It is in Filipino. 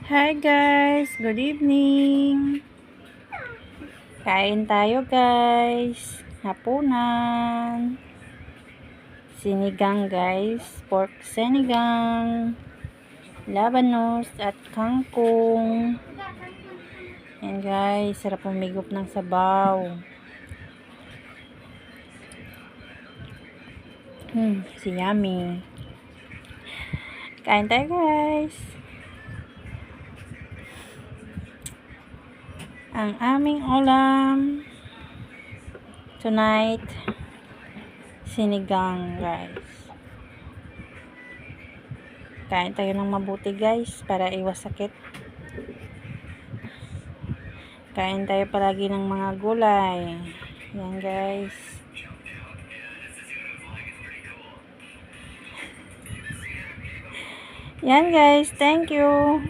Hi guys, good evening. Kain tayo guys. Hapunan. Sinigang guys, pork sinigang, labanos at kangkong. Yan guys, sarap umigop ng sabaw. Si yummy. Kain tayo guys. Ang aming ulam tonight, sinigang guys. Kain tayo ng mabuti guys para iwas sakit. Kain tayo palagi ng mga gulay. Yan guys. Yan guys, thank you.